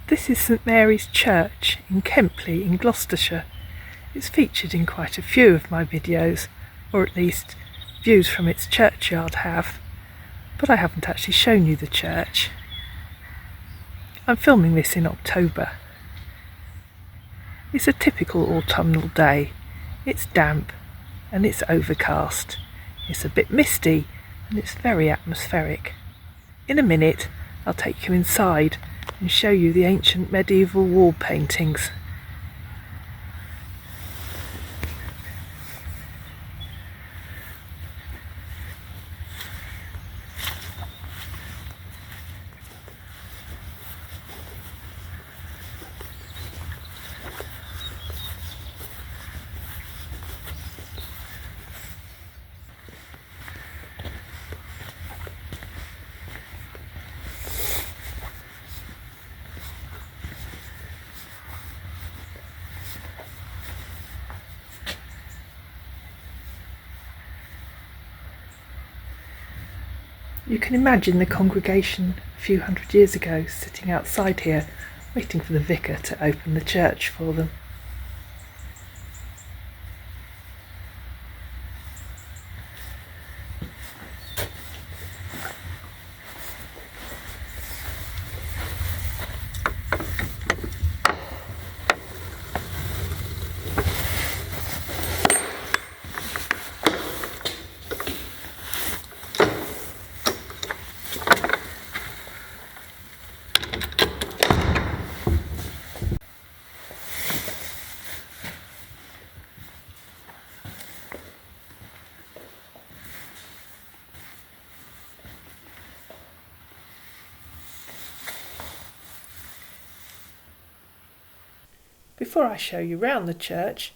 This is St Mary's Church in Kempley in Gloucestershire. It's featured in quite a few of my videos, or at least views from its churchyard have, but I haven't actually shown you the church. I'm filming this in October. It's a typical autumnal day. It's damp and it's overcast. It's a bit misty and it's very atmospheric. In a minute I'll take you inside and show you the ancient medieval wall paintings. You can imagine the congregation a few hundred years ago sitting outside here, waiting for the vicar to open the church for them. Before I show you round the church,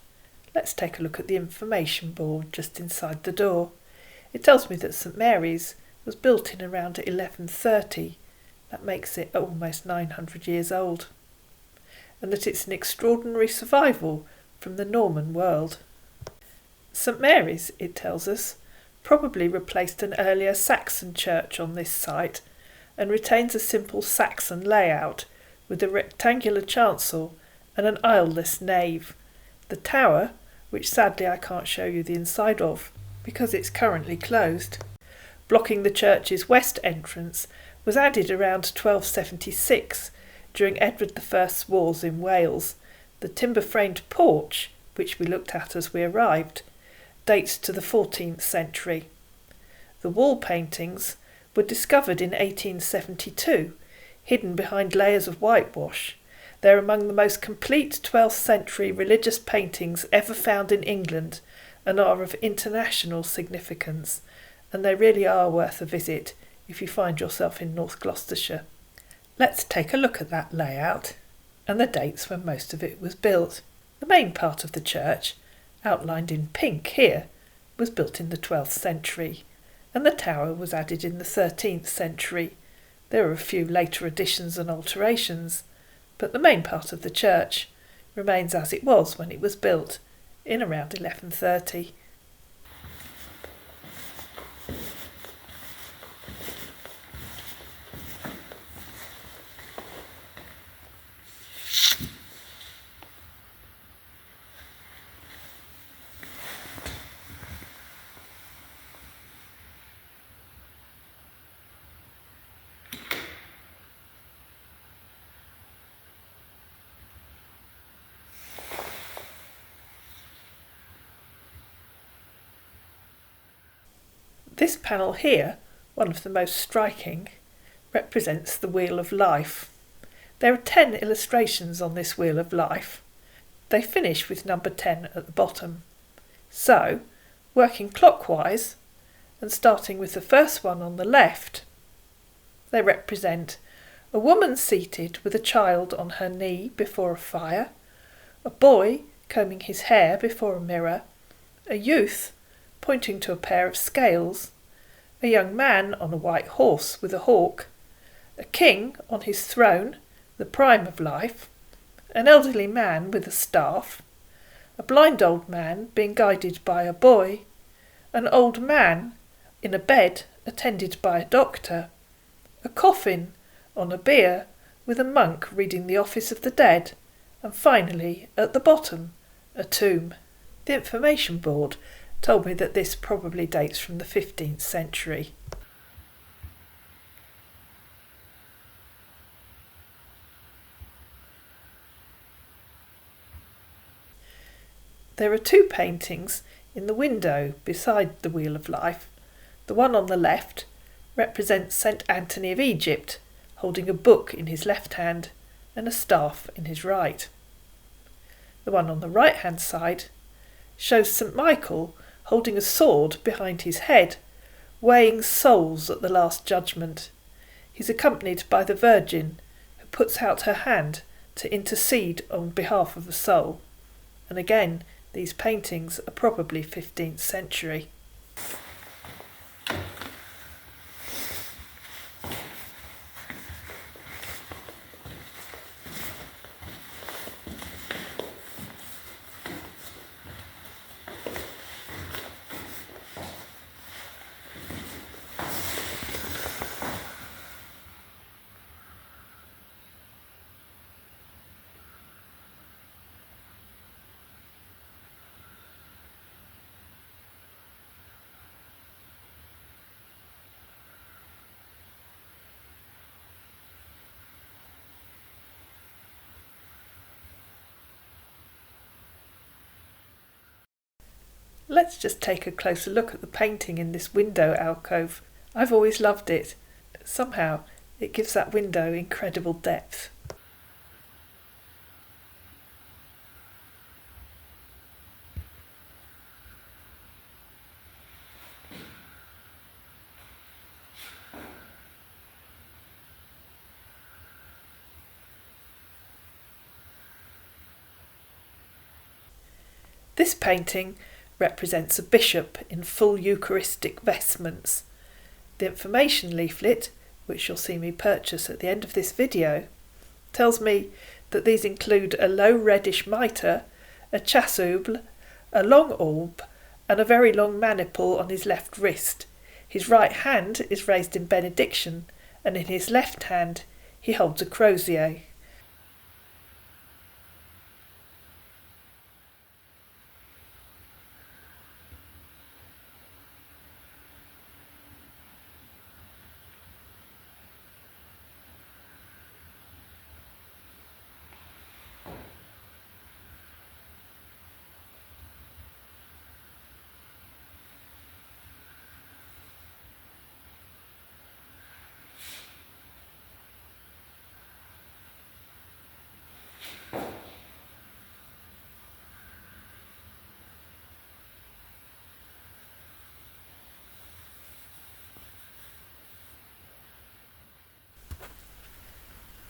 let's take a look at the information board just inside the door. It tells me that St Mary's was built in around 1130, that makes it almost 900 years old, and that it's an extraordinary survival from the Norman world. St Mary's, it tells us, probably replaced an earlier Saxon church on this site and retains a simple Saxon layout with a rectangular chancel and an aisleless nave. The tower, which sadly I can't show you the inside of because it's currently closed, blocking the church's west entrance, was added around 1276 during Edward I's wars in Wales. The timber-framed porch, which we looked at as we arrived, dates to the 14th century. The wall paintings were discovered in 1872, hidden behind layers of whitewash. They're among the most complete 12th century religious paintings ever found in England and are of international significance, and they really are worth a visit if you find yourself in North Gloucestershire. Let's take a look at that layout and the dates when most of it was built. The main part of the church, outlined in pink here, was built in the 12th century, and the tower was added in the 13th century. There are a few later additions and alterations, but the main part of the church remains as it was when it was built in around 1130. This panel here, one of the most striking, represents the Wheel of Life. There are 10 illustrations on this Wheel of Life. They finish with number 10 at the bottom. So, working clockwise and starting with the first one on the left, they represent a woman seated with a child on her knee before a fire, a boy combing his hair before a mirror, a youth pointing to a pair of scales, a young man on a white horse with a hawk, a king on his throne, the prime of life, an elderly man with a staff, a blind old man being guided by a boy, an old man in a bed attended by a doctor, a coffin on a bier with a monk reading the Office of the Dead, and finally, at the bottom, a tomb. The information board told me that this probably dates from the 15th century. There are two paintings in the window beside the Wheel of Life. The one on the left represents St. Anthony of Egypt, holding a book in his left hand and a staff in his right. The one on the right-hand side shows St. Michael holding a sword behind his head, weighing souls at the Last Judgment. He's accompanied by the Virgin, who puts out her hand to intercede on behalf of a soul. And again, these paintings are probably 15th century. Let's just take a closer look at the painting in this window alcove. I've always loved it. Somehow it gives that window incredible depth. This painting represents a bishop in full Eucharistic vestments. The information leaflet, which you'll see me purchase at the end of this video, tells me that these include a low reddish mitre, a chasuble, a long alb, and a very long maniple on his left wrist. His right hand is raised in benediction, and in his left hand he holds a crozier.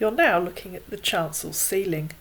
You're now looking at the chancel ceiling.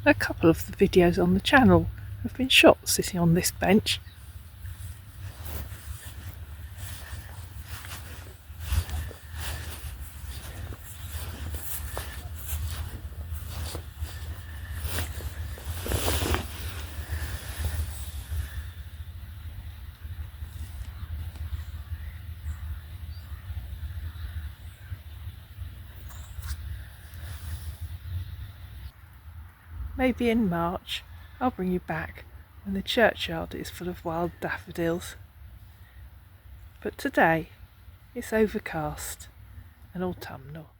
A couple of the videos on the channel have been shot sitting on this bench. Maybe in March I'll bring you back when the churchyard is full of wild daffodils. But today it's overcast and autumnal.